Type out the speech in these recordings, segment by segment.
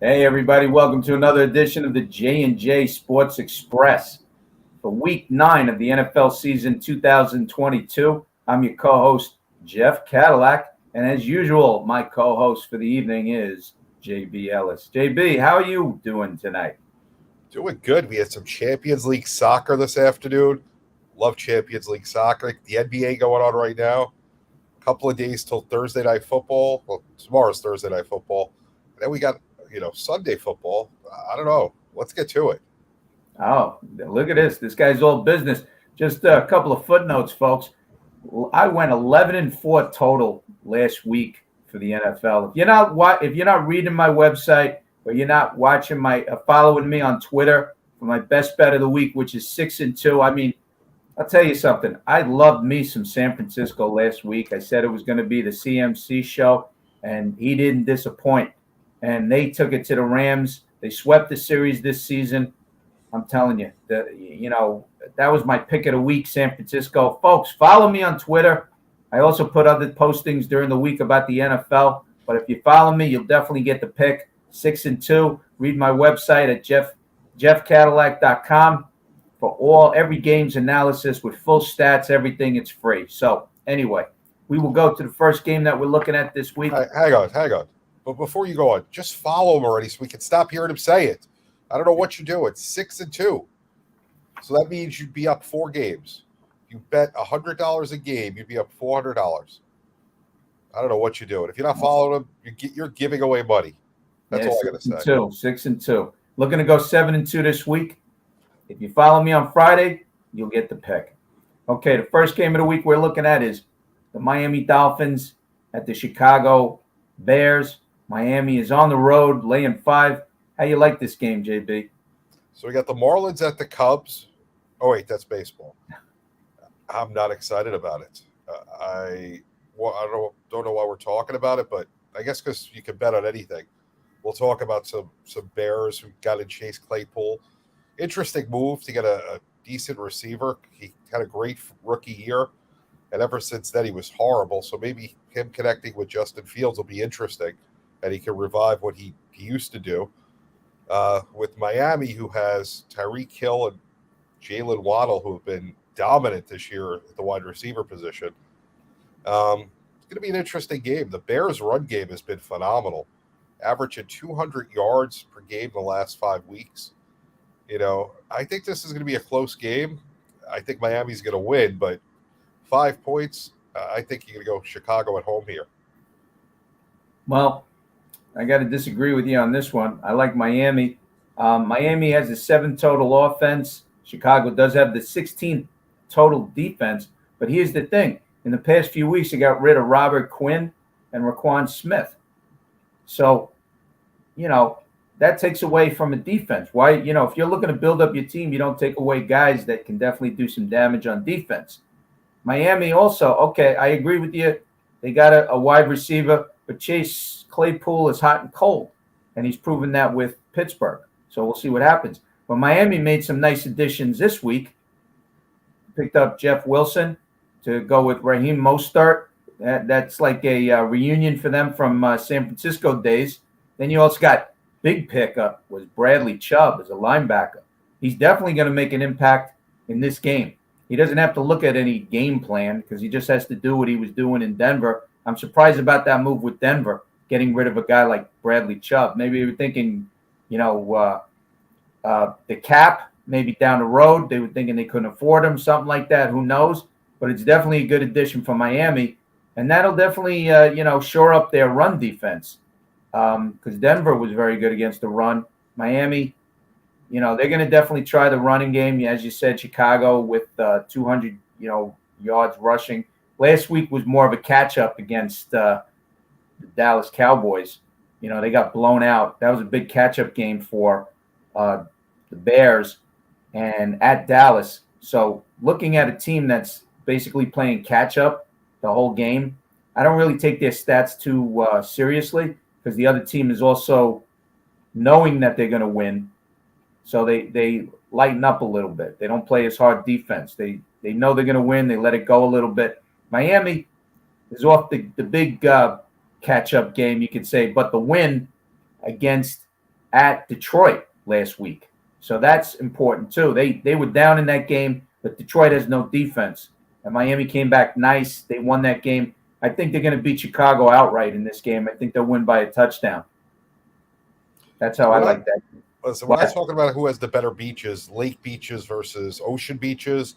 Hey everybody, welcome to another edition of the J&J Sports Express for Week 9 of the NFL season 2022. I'm your co-host, Jeff Cadillac, and as usual, my co-host for the evening is JB Ellis. JB, how are you doing tonight? Doing good. We had some Champions League soccer this afternoon. Love Champions League soccer. The NBA going on right now. A couple of days till Thursday night football. Well, tomorrow's Thursday night football. And then we got, Sunday football. I don't know. Let's get to it. Oh, look at this. This guy's all business. Just a couple of footnotes, folks. I went 11-4 total last week for the NFL. If you're not reading my website or you're not watching following me on Twitter for my best bet of the week, which is 6-2. I mean, I'll tell you something. I loved me some San Francisco last week. I said it was going to be the CMC show, and he didn't disappoint. And they took it to the Rams. They swept the series this season. I'm telling you, that was my pick of the week, San Francisco. Folks, follow me on Twitter. I also put other postings during the week about the NFL. But if you follow me, you'll definitely get the pick. 6-2. Read my website at jeffcadillac.com for every game's analysis with full stats, everything. It's free. So anyway, we will go to the first game that we're looking at this week. Hang on. But before you go on, just follow him already so we can stop hearing him say it. I don't know what you do. It's 6-2. So that means you'd be up 4 games. If you bet $100 a game, you'd be up $400. I don't know what you're doing. If you're not following him, you're giving away money. That's all I got to say. 6-2. Looking to go 7-2 this week. If you follow me on Friday, you'll get the pick. Okay, the first game of the week we're looking at is the Miami Dolphins at the Chicago Bears. Miami is on the road, laying 5. How you like this game, JB? So we got the Marlins at the Cubs. Oh, wait, that's baseball. I'm not excited about it. I don't know why we're talking about it, but I guess because you can bet on anything. We'll talk about some Bears who got in Chase Claypool. Interesting move to get a decent receiver. He had a great rookie year, and ever since then he was horrible. So maybe him connecting with Justin Fields will be interesting, and he can revive what he used to do. With Miami, who has Tyreek Hill and Jalen Waddle, who have been dominant this year at the wide receiver position. It's going to be an interesting game. The Bears' run game has been phenomenal, averaging 200 yards per game in the last 5 weeks. I think this is going to be a close game. I think Miami's going to win, but 5 points, I think you're going to go Chicago at home here. Well, I got to disagree with you on this one. I like Miami. Miami has a 7 total offense. Chicago does have the 16 total defense. But here's the thing. In the past few weeks, they got rid of Robert Quinn and Raquan Smith. So, that takes away from a defense. Why, if you're looking to build up your team, you don't take away guys that can definitely do some damage on defense. Miami also, okay, I agree with you. They got a wide receiver, but Chase Claypool is hot and cold, and he's proven that with Pittsburgh. So we'll see what happens. But Miami made some nice additions this week. Picked up Jeff Wilson to go with Raheem Mostert. That's like a reunion for them from San Francisco days. Then you also got big pickup was Bradley Chubb as a linebacker. He's definitely going to make an impact in this game. He doesn't have to look at any game plan because he just has to do what he was doing in Denver. I'm surprised about that move with Denver, getting rid of a guy like Bradley Chubb. Maybe they were thinking, the cap, maybe down the road. They were thinking they couldn't afford him, something like that. Who knows? But it's definitely a good addition for Miami. And that'll definitely, shore up their run defense. Because Denver was very good against the run. Miami, they're going to definitely try the running game. As you said, Chicago with 200, yards rushing. Last week was more of a catch-up against the Dallas Cowboys. They got blown out. That was a big catch-up game for the Bears and at Dallas. So looking at a team that's basically playing catch-up the whole game, I don't really take their stats too seriously. Because the other team is also knowing that they're going to win. So they lighten up a little bit. They don't play as hard defense. They know they're going to win. They let it go a little bit. Miami is off the big catch-up game, you could say. But the win against at Detroit last week. So that's important too. They were down in that game, but Detroit has no defense. And Miami came back nice. They won that game. I think they're going to beat Chicago outright in this game. I think they'll win by a touchdown. That's how I like that. Listen, we're not talking about who has the better beaches, lake beaches versus ocean beaches,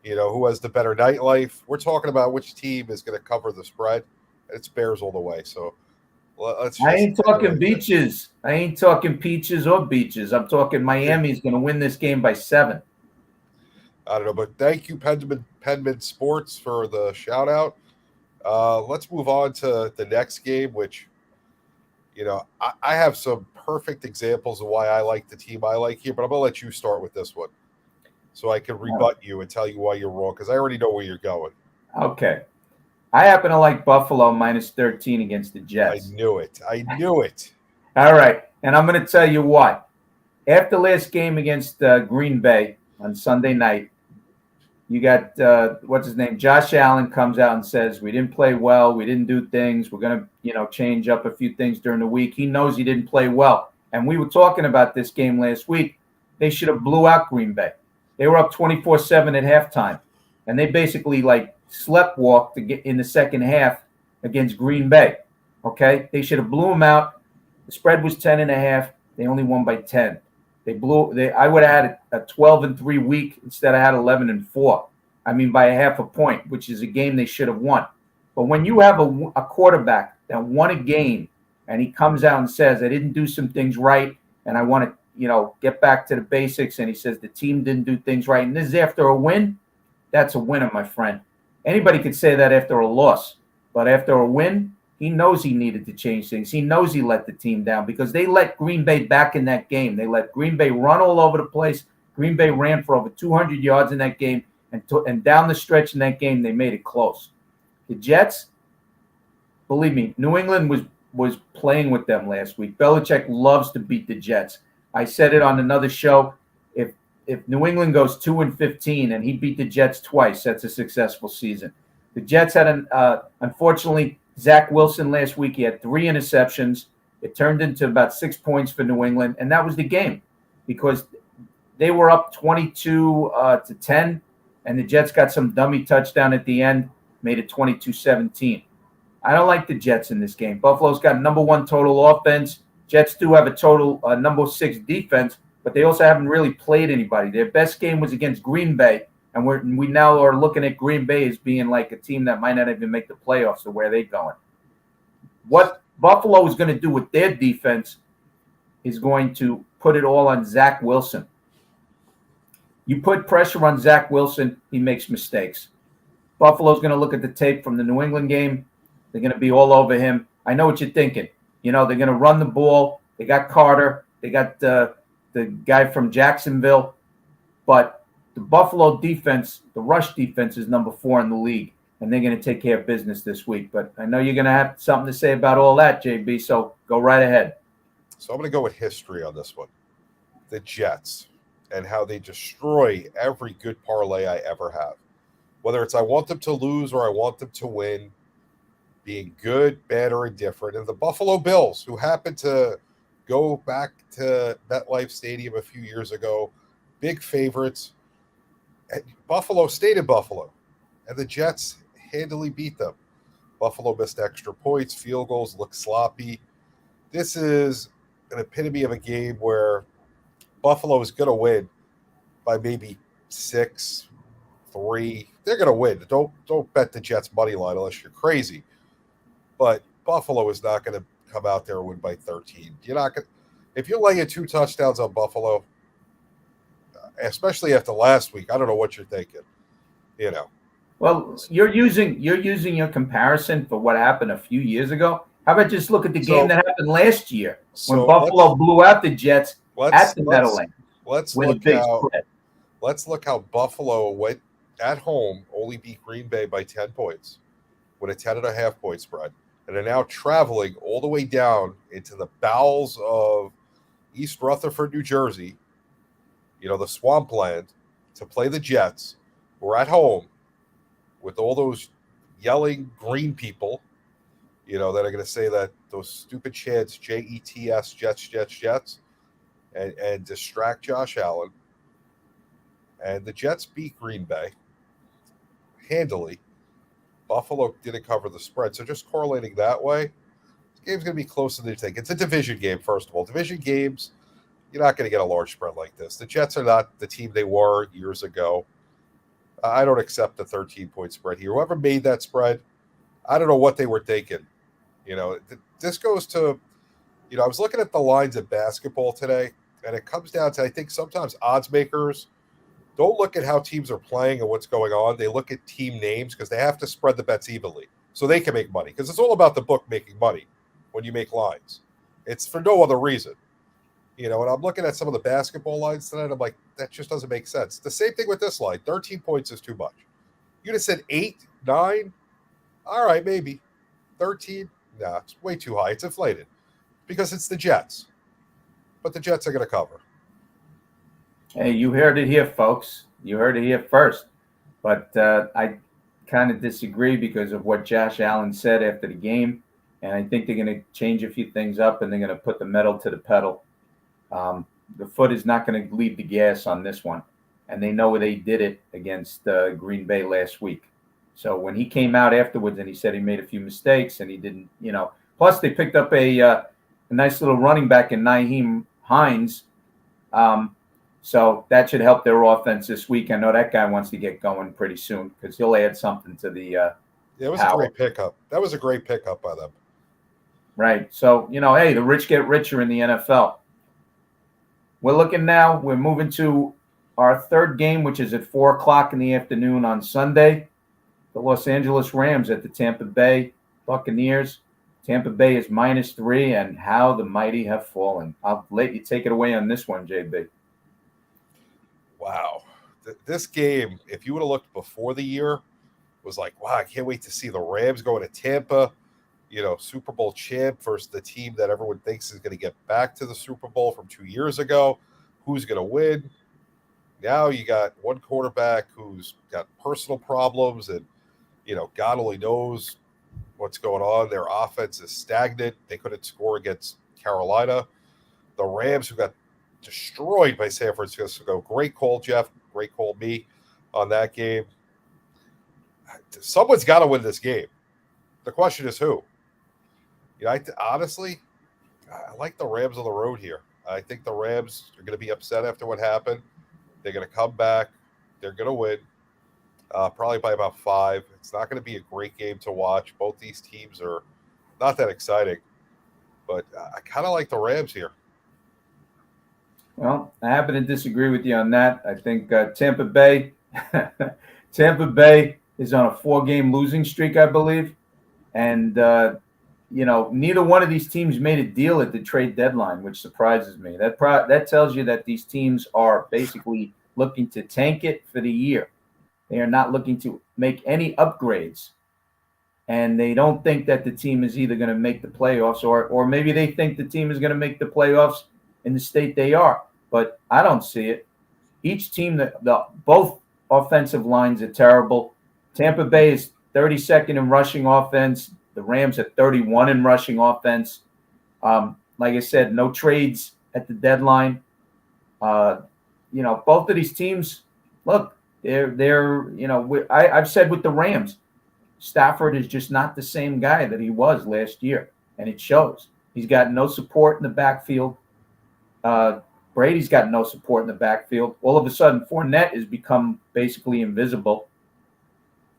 who has the better nightlife. We're talking about which team is going to cover the spread. It's Bears all the way. So let's just, I ain't talking beaches. I ain't talking peaches or beaches. I'm talking Miami's going to win this game by 7. I don't know, but thank you, Penman Sports, for the shout out. Let's move on to the next game, which, I have some perfect examples of why I like the team I like here, but I'm going to let you start with this one so I can rebut you and tell you why you're wrong, because I already know where you're going. Okay. I happen to like Buffalo minus 13 against the Jets. I knew it. All right. And I'm going to tell you what. After last game against Green Bay on Sunday night, you got, what's his name? Josh Allen comes out and says, we didn't play well. We didn't do things. We're going to, change up a few things during the week. He knows he didn't play well. And we were talking about this game last week. They should have blew out Green Bay. They were up 24-7 at halftime. And they basically, sleptwalked to get in the second half against Green Bay. Okay? They should have blew them out. The spread was 10.5. They only won by 10. I would have had a 12-3 week instead of had 11-4. I mean, by a half a point, which is a game they should have won. But when you have a quarterback that won a game and he comes out and says, I didn't do some things right and I want to, get back to the basics, and he says the team didn't do things right, and this is after a win, that's a winner, my friend. Anybody could say that after a loss, but after a win, he knows he needed to change things. He knows he let the team down because they let Green Bay back in that game. They let Green Bay run all over the place. Green Bay ran for over 200 yards in that game, and down the stretch in that game, they made it close. The Jets, believe me, New England was playing with them last week. Belichick loves to beat the Jets. I said it on another show. If New England goes 2-15 and he beat the Jets twice, that's a successful season. The Jets had unfortunately, Zach Wilson last week, he had 3 interceptions. It turned into about 6 points for New England, and that was the game because they were up 22-10, and the Jets got some dummy touchdown at the end, made it 22-17. I don't like the Jets in this game. Buffalo's got number 1 total offense. Jets do have a total number 6 defense, but they also haven't really played anybody. Their best game was against Green Bay, and we now are looking at Green Bay as being like a team that might not even make the playoffs. So where are they going? What Buffalo is going to do with their defense is going to put it all on Zach Wilson. You put pressure on Zach Wilson, he makes mistakes. Buffalo's going to look at the tape from the New England game. They're going to be all over him. I know what you're thinking. They're going to run the ball. They got Carter. They got the guy from Jacksonville. But the Buffalo defense, the rush defense, is number 4 in the league, and they're going to take care of business this week. But I know you're going to have something to say about all that, JB, so go right ahead. So I'm going to go with history on this one. The Jets and how they destroy every good parlay I ever have. Whether it's I want them to lose or I want them to win, being good, bad, or indifferent. And the Buffalo Bills, who happened to go back to MetLife Stadium a few years ago, big favorites. Buffalo stayed in Buffalo, and the Jets handily beat them. Buffalo missed extra points, field goals, looked sloppy. This is an epitome of a game where Buffalo is going to win by maybe 6-3. They're going to win. Don't bet the Jets money line unless you're crazy. But Buffalo is not going to come out there and win by 13. You're not going. If you're laying 2 touchdowns on Buffalo, especially after last week, I don't know what you're thinking. Well, you're using your comparison for what happened a few years ago. How about just look at the game that happened last year when Buffalo blew out the Jets at the Meadowlands? Let's look how Buffalo went at home, only beat Green Bay by 10 points with a 10.5 point spread, and are now traveling all the way down into the bowels of East Rutherford, New Jersey, the swampland, to play the Jets. We're at home with all those yelling green people, that are going to say that those stupid chants, Jets, Jets, Jets, Jets. and distract Josh Allen. And the Jets beat Green Bay handily. Buffalo didn't cover the spread. So just correlating that way, the game's going to be closer than you think. It's a division game, first of all. Division games, you're not going to get a large spread like this. The Jets are not the team they were years ago. I don't accept the 13-point spread here. Whoever made that spread, I don't know what they were thinking. This goes to, I was looking at the lines of basketball today, and it comes down to, I think sometimes odds makers don't look at how teams are playing and what's going on. They look at team names because they have to spread the bets evenly so they can make money. Because it's all about the book making money when you make lines. It's for no other reason. And I'm looking at some of the basketball lines tonight. I'm like, that just doesn't make sense. The same thing with this line. 13 points is too much. You'd have said 8, 9. All right, maybe. 13? Nah, it's way too high. It's inflated because it's the Jets. But the Jets are going to cover. Hey, you heard it here, folks. You heard it here first. But I kind of disagree because of what Josh Allen said after the game. And I think they're going to change a few things up, and they're going to put the metal to the pedal. The foot is not going to leave the gas on this one. And they know they did it against Green Bay last week. So when he came out afterwards and he said he made a few mistakes and he didn't, plus they picked up a nice little running back in Nyheim Hines. So that should help their offense this week. I know that guy wants to get going pretty soon because he'll add something to the it was power. A great pickup. That was a great pickup by them. Right. So, hey, the rich get richer in the NFL. We're looking now. We're moving to our third game, which is at 4 o'clock in the afternoon on Sunday. The Los Angeles Rams at the Tampa Bay Buccaneers. Tampa Bay is -3, and how the mighty have fallen. I'll let you take it away on this one, JB. Wow. This game, if you would have looked before the year, was like, wow, I can't wait to see the Rams going to Tampa, Super Bowl champ versus the team that everyone thinks is going to get back to the Super Bowl from 2 years ago. Who's going to win? Now you got one quarterback who's got personal problems and, God only knows what's going on. Their offense is stagnant. They couldn't score against Carolina. The Rams, who got destroyed by San Francisco. Great call, Jeff. Great call, me, on that game. Someone's got to win this game. The question is who? Honestly, I like the Rams on the road here. I think the Rams are going to be upset after what happened. They're going to come back. They're going to win, probably by about 5. It's not going to be a great game to watch. Both these teams are not that exciting, but I kind of like the Rams here. Well, I happen to disagree with you on that. I think Tampa Bay is on a 4-game losing streak, I believe. And, neither one of these teams made a deal at the trade deadline, which surprises me. That tells you that these teams are basically looking to tank it for the year. They are not looking to make any upgrades. And they don't think that the team is either going to make the playoffs or maybe they think the team is going to make the playoffs in the state they are. But I don't see it. Each team, both offensive lines are terrible. Tampa Bay is 32nd in rushing offense. The Rams are 31 in rushing offense. Like I said, no trades at the deadline. Both of these teams, look, I've said with the Rams, Stafford is just not the same guy that he was last year, and it shows. He's got no support in the backfield. Brady's got no support in the backfield. All of a sudden, Fournette has become basically invisible.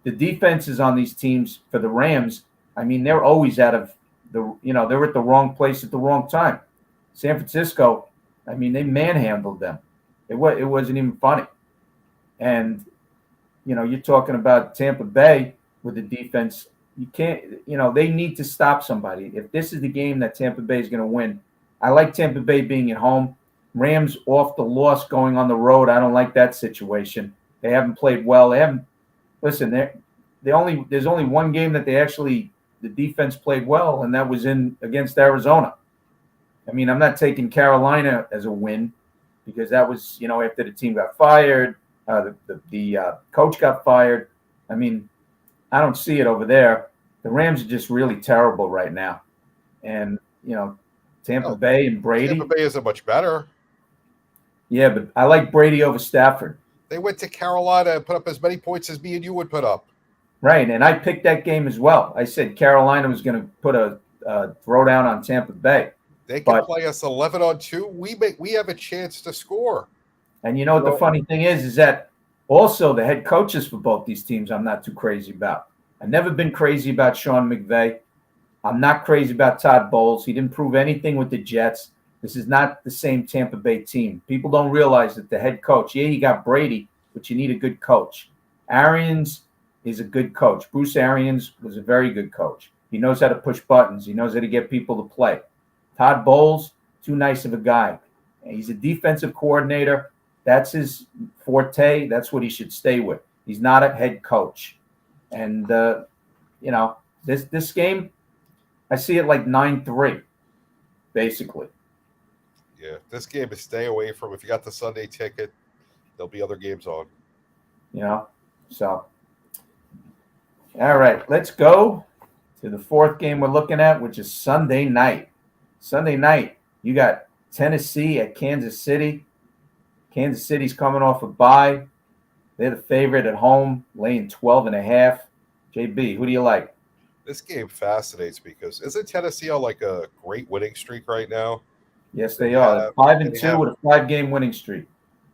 The defenses on these teams for the Rams, they're always out of they're at the wrong place at the wrong time. San Francisco, they manhandled them. It wasn't even funny. And, you're talking about Tampa Bay with the defense. You can't, they need to stop somebody. If this is the game that Tampa Bay is going to win, I like Tampa Bay being at home. Rams off the loss going on the road. I don't like that situation. They haven't played well. There's only one game that the defense played well, and that was against Arizona. I'm not taking Carolina as a win because that was, after the team got fired, the coach got fired. I don't see it over there. The Rams are just really terrible right now. And, Tampa Bay and Brady. Tampa Bay isn't much better. Yeah, but I like Brady over Stafford. They went to Carolina and put up as many points as me and you would put up. Right, and I picked that game as well. I said Carolina was going to put a throwdown on Tampa Bay. They can But play us 11-on-2. We have a chance to score. and you know what the funny thing is that also the head coaches for both these teams I'm not too crazy about. I've never been crazy about Sean McVay. I'm not crazy about Todd Bowles. He didn't prove anything with the Jets. This is not the same Tampa Bay team. People don't realize that the head coach, yeah, you got Brady, but you need a good coach. Arians is a good coach. Bruce Arians was a very good coach. He knows how to push buttons. He knows how to get people to play. Todd Bowles, too nice of a guy. He's a defensive coordinator. That's his forte. That's what he should stay with. He's not a head coach. And, this game, I see it like 9-3, basically. Yeah, this game is stay away from. If you got the Sunday ticket, there'll be other games on. So, all right, let's go to the fourth game we're looking at, which is Sunday night. Sunday night, you got Tennessee at Kansas City. Kansas City's coming off a bye. They're the favorite at home, laying 12.5. JB, who do you like? This game fascinates because isn't Tennessee on like a great winning streak right now? Yes, they are. 5-2 with a 5-game winning streak.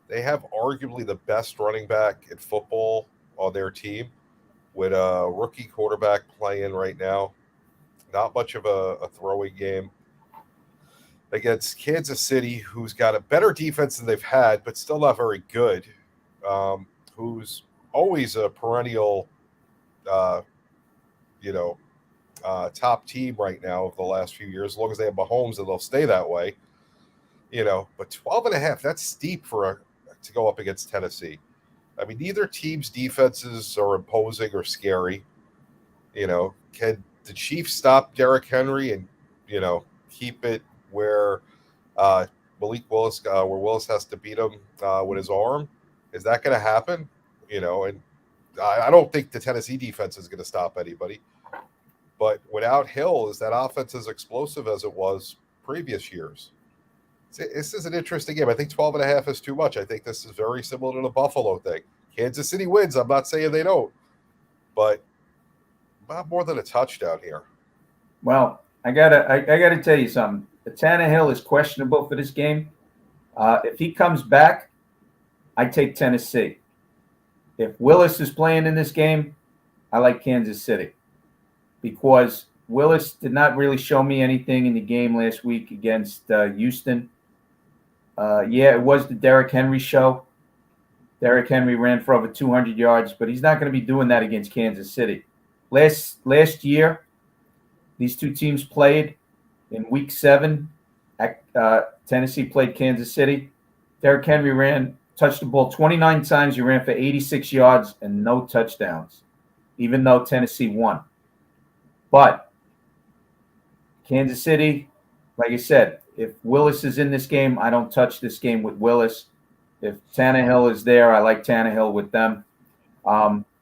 They have arguably the best running back in football on their team with a rookie quarterback playing right now. Not much of a throwing game. Against Kansas City, who's got a better defense than they've had, but still not very good, who's always a perennial top team right now of the last few years. As long as they have Mahomes, and they'll stay that way. But 12.5, that's steep to go up against Tennessee. I mean, neither team's defenses are imposing or scary. Can the Chiefs stop Derrick Henry and, keep it where Malik Willis, where Willis has to beat him with his arm? Is that going to happen? And I don't think the Tennessee defense is going to stop anybody. But without Hill, is that offense as explosive as it was previous years? This is an interesting game. I think 12.5 is too much. I think this is very similar to the Buffalo thing. Kansas City wins. I'm not saying they don't. But not more than a touchdown here. Well, I gotta tell you something. Tannehill is questionable for this game. If he comes back, I take Tennessee. If Willis is playing in this game, I like Kansas City because Willis did not really show me anything in the game last week against Houston. It was the Derrick Henry show. Derrick Henry ran for over 200 yards, but he's not going to be doing that against Kansas City. Last year, these two teams played in Week 7. Tennessee played Kansas City. Derrick Henry touched the ball 29 times. He ran for 86 yards and no touchdowns, even though Tennessee won. But Kansas City, like I said, if Willis is in this game, I don't touch this game with Willis. If Tannehill is there, I like Tannehill with them.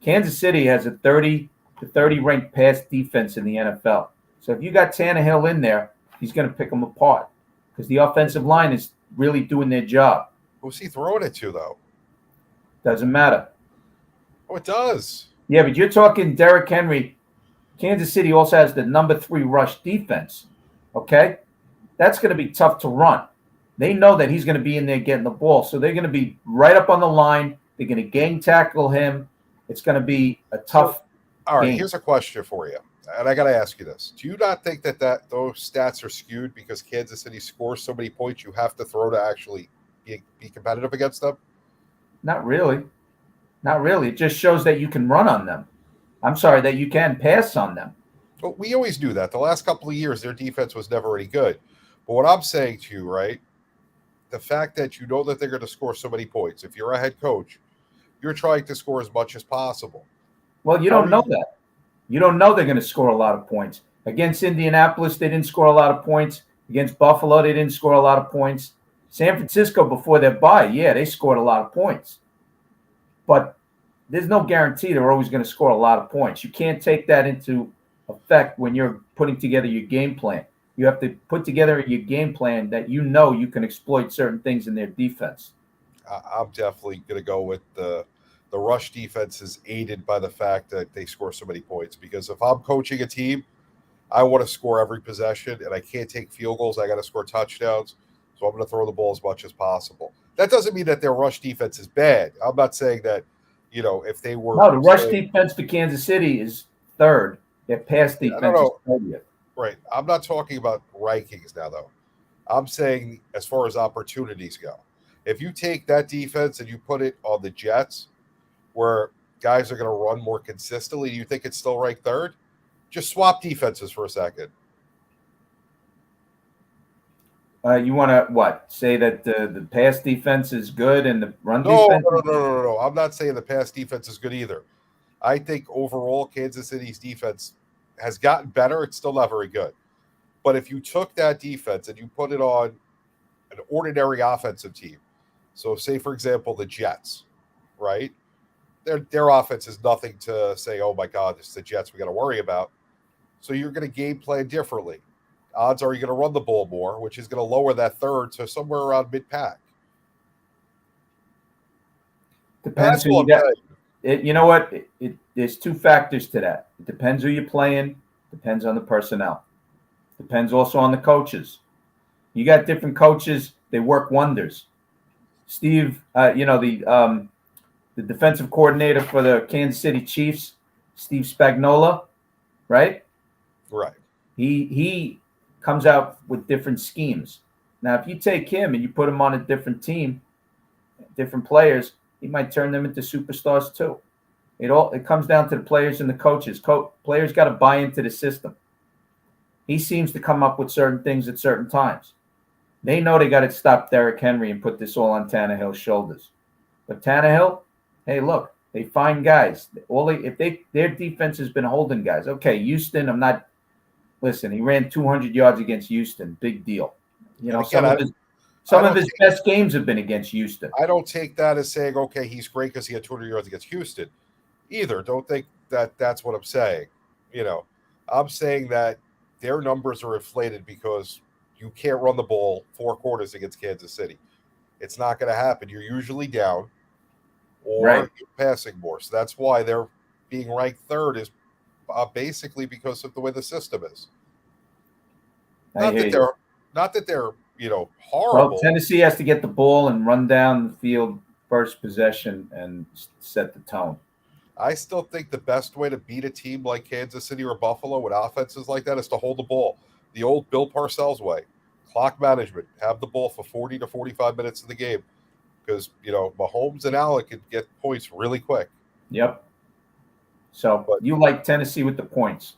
Kansas City has a 30 ranked pass defense in the NFL. So if you got Tannehill in there, he's going to pick them apart because the offensive line is really doing their job. Who's he throwing it to, though? Doesn't matter. Oh, it does. Yeah, but you're talking Derrick Henry. Kansas City also has the number 3 rush defense. Okay? That's going to be tough to run. They know that he's going to be in there getting the ball. So they're going to be right up on the line. They're going to gang tackle him. It's going to be a tough All right, game. Here's a question for you. And I got to ask you this. Do you not think that those stats are skewed because Kansas City scores so many points you have to throw to actually be competitive against them? Not really. Not really. It just shows that you can run on them. I'm sorry, that you can pass on them. Well, we always do that. The last couple of years, their defense was never any good. But what I'm saying to you, right, the fact that you know that they're going to score so many points, if you're a head coach, you're trying to score as much as possible. Well, you don't know that. You don't know they're going to score a lot of points. Against Indianapolis, they didn't score a lot of points. Against Buffalo, they didn't score a lot of points. San Francisco, before their bye, they scored a lot of points. But there's no guarantee they're always going to score a lot of points. You can't take that into effect when you're putting together your game plan. You have to put together your game plan that you know you can exploit certain things in their defense. I'm definitely going to go with the rush defense is aided by the fact that they score so many points. Because if I'm coaching a team, I want to score every possession, and I can't take field goals. I got to score touchdowns, so I'm going to throw the ball as much as possible. That doesn't mean that their rush defense is bad. I'm not saying that, if they were No, the rush saying, defense for Kansas City is third. Their pass I don't defense is know, 30th. right? I'm not talking about rankings now, though. I'm saying as far as opportunities go, if you take that defense and you put it on the Jets, where guys are going to run more consistently, do you think it's still ranked third? Just swap defenses for a second. You want to say that the pass defense is good and the run No, defense? no, no, no, no, no. I'm not saying the pass defense is good either. I think overall Kansas City's defense has gotten better. It's still not very good. But if you took that defense and you put it on an ordinary offensive team, so say for example the Jets, right? Their offense is nothing to say, oh my God, it's the Jets we got to worry about. So you're going to game plan differently. Odds are you're going to run the ball more, which is going to lower that third to somewhere around mid-pack. Depends That's who all you I'm got. saying. You know what? There's two factors to that. It depends who you're playing. Depends on the personnel. Depends also on the coaches. You got different coaches. They work wonders. Steve, the defensive coordinator for the Kansas City Chiefs, Steve Spagnuolo, right? Right. He comes out with different schemes. Now, if you take him and you put him on a different team, different players, he might turn them into superstars too. It comes down to the players and the coaches. Players got to buy into the system. He seems to come up with certain things at certain times. They know they got to stop Derrick Henry and put this all on Tannehill's shoulders. But Tannehill, hey, look, they find guys. Their defense has been holding guys. Okay, Houston, listen, he ran 200 yards against Houston. Big deal. And again, some of his best games have been against Houston. I don't take that as saying, okay, he's great because he had 200 yards against Houston either. Don't think that that's what I'm saying. I'm saying that their numbers are inflated because you can't run the ball 4 quarters against Kansas City. It's not going to happen. You're usually down or Right. you're passing more. So that's why they're being ranked third is basically because of the way the system is. Not that they're horrible. Well, Tennessee has to get the ball and run down the field first possession and set the tone. I still think the best way to beat a team like Kansas City or Buffalo with offenses like that is to hold the ball. The old Bill Parcells way. Clock management. Have the ball for 40 to 45 minutes of the game. Because, Mahomes and Allen can get points really quick. Yep. So you like Tennessee with the points?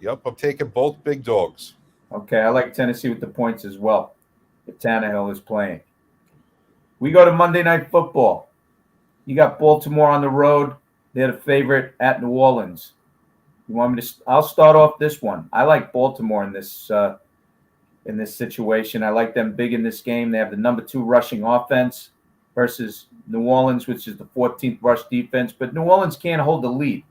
Yep, I'm taking both big dogs. Okay, I like Tennessee with the points as well. If Tannehill is playing. We go to Monday Night Football. You got Baltimore on the road. They're the favorite at New Orleans. You want me to? I'll start off this one. I like Baltimore in this situation. I like them big in this game. They have the number 2 rushing offense versus New Orleans, which is the 14th rush defense. But New Orleans can't hold the lead.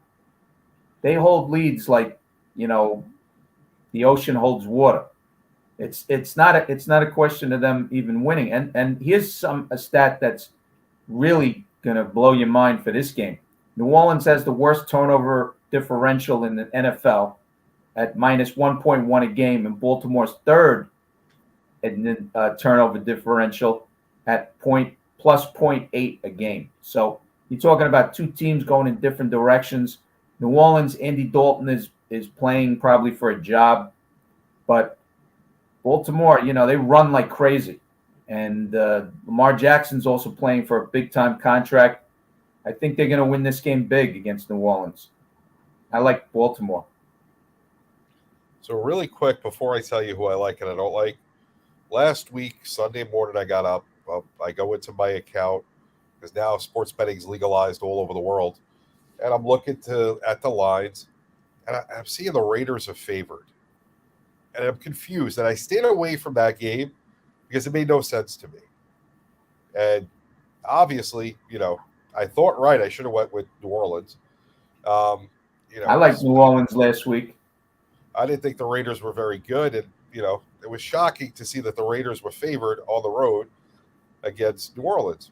They hold leads like the ocean holds water. It's not a question of them even winning. And here's a stat that's really gonna blow your mind for this game. New Orleans has the worst turnover differential in the NFL at minus 1.1 a game, and Baltimore's third in turnover differential at plus 0.8 a game. So you're talking about two teams going in different directions. New Orleans, Andy Dalton is playing probably for a job, but Baltimore, they run like crazy. And Lamar Jackson's also playing for a big-time contract. I think they're going to win this game big against New Orleans. I like Baltimore. So really quick, before I tell you who I like and I don't like, last week, Sunday morning, I got up. I go into my account because now sports betting is legalized all over the world. And I'm looking at the lines, and I'm seeing the Raiders are favored. And I'm confused. And I stayed away from that game because it made no sense to me. And obviously, I thought right. I should have went with New Orleans. I liked New Orleans last week. I didn't think the Raiders were very good. And, it was shocking to see that the Raiders were favored on the road against New Orleans.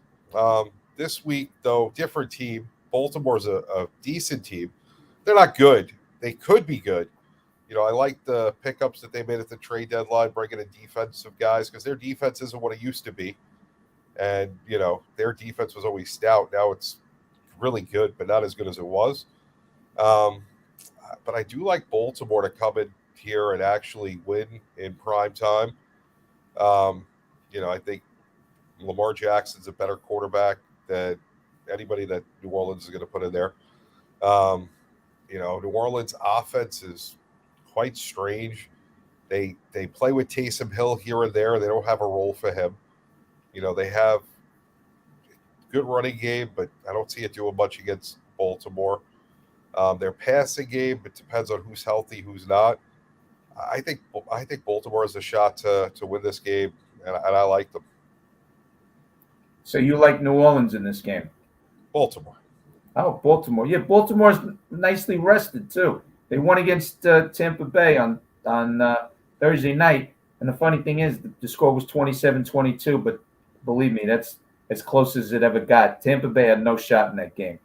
This week, though, different team. Baltimore's a decent team. They're not good. They could be good. I like the pickups that they made at the trade deadline, bringing in defensive guys because their defense isn't what it used to be. And, their defense was always stout. Now it's really good, but not as good as it was. But I do like Baltimore to come in here and actually win in prime time. I think Lamar Jackson's a better quarterback than anybody that New Orleans is going to put in there. New Orleans offense is quite strange. They play with Taysom Hill here and there. They don't have a role for him. They have good running game, but I don't see it doing much against Baltimore. Their passing game, it depends on who's healthy, who's not. I think Baltimore has a shot to win this game, and I like them. So you like New Orleans in this game? Baltimore. Oh, Baltimore. Yeah, Baltimore's nicely rested too. They won against Tampa Bay on Thursday night, and the funny thing is the score was 27-22, but believe me, that's as close as it ever got. Tampa Bay had no shot in that game.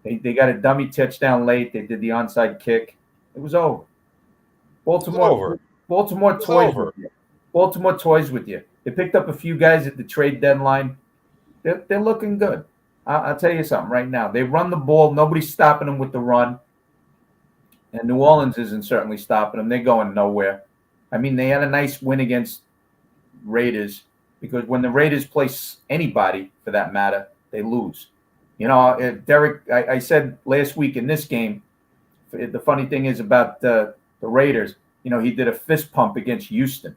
They got a dummy touchdown late. They did the onside kick. It was over. Baltimore toys with you. Baltimore toys with you. They picked up a few guys at the trade deadline. They're looking good. I'll tell you something right now. They run the ball. Nobody's stopping them with the run. And New Orleans isn't certainly stopping them. They're going nowhere. I mean, they had a nice win against Raiders because when the Raiders play anybody, for that matter, they lose. Derek, I said last week in this game, the funny thing is about the Raiders, he did a fist pump against Houston.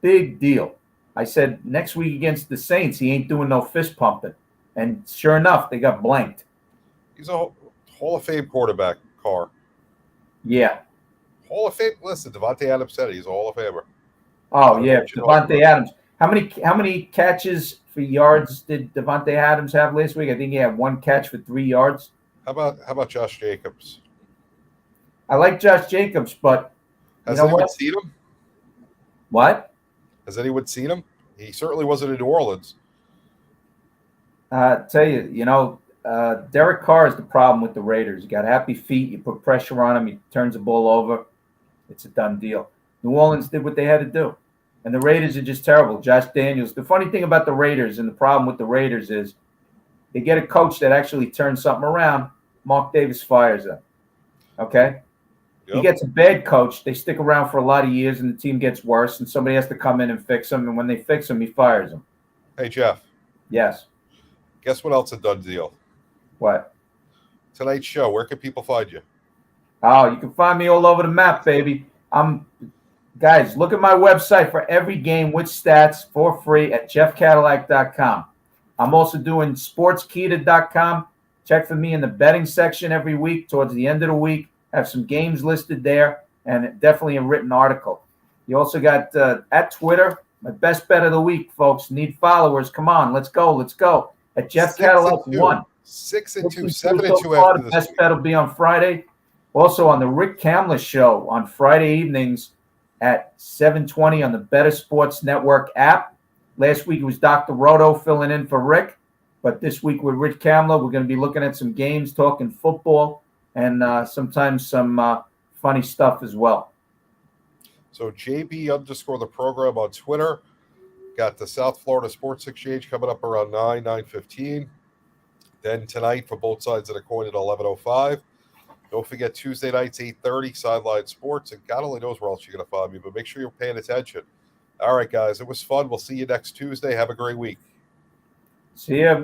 Big deal. I said next week against the Saints, he ain't doing no fist pumping. And sure enough, they got blanked. He's a Hall of Fame quarterback, Carr. Yeah. Hall of Fame. Listen, Devontae Adams said he's a Hall of Famer. Oh, yeah. Devontae Adams. How many catches for yards did Devontae Adams have last week? I think he had one catch for 3 yards. How about Josh Jacobs? I like Josh Jacobs, but has anyone seen him? What? Has anyone seen him? He certainly wasn't in New Orleans. Tell you, Derek Carr is the problem with the Raiders. You got happy feet. You put pressure on him. He turns the ball over. It's a done deal. New Orleans did what they had to do. And the Raiders are just terrible. Josh Daniels. The funny thing about the Raiders and the problem with the Raiders is they get a coach that actually turns something around. Mark Davis fires them. Okay? Yep. He gets a bad coach. They stick around for a lot of years, and the team gets worse, and somebody has to come in and fix them. And when they fix them, he fires them. Hey, Jeff. Yes. Guess what else a done deal? What? Tonight's show. Where can people find you? Oh, you can find me all over the map, baby. Guys, look at my website for every game with stats for free at jeffcadillac.com. I'm also doing sportskita.com. Check for me in the betting section every week. Towards the end of the week, have some games listed there and definitely a written article. You also got at Twitter, my best bet of the week, folks. Need followers. Come on, let's go. At Jeff Cadillac 1. 6-2, 7-2 after the best bet will be on Friday. Also on the Rick Kamler Show on Friday evenings at 7:20 on the Better Sports Network app. Last week it was Dr. Roto filling in for Rick, but this week with Rick Kamler, we're going to be looking at some games, talking football, and sometimes some funny stuff as well. So JB_the program on Twitter. Got the South Florida Sports Exchange coming up around 9:15. Then tonight for both sides of the coin at 11:05. Don't forget Tuesday nights, 8:30, Sideline Sports. And God only knows where else you're going to find me, but make sure you're paying attention. All right, guys, it was fun. We'll see you next Tuesday. Have a great week. See ya.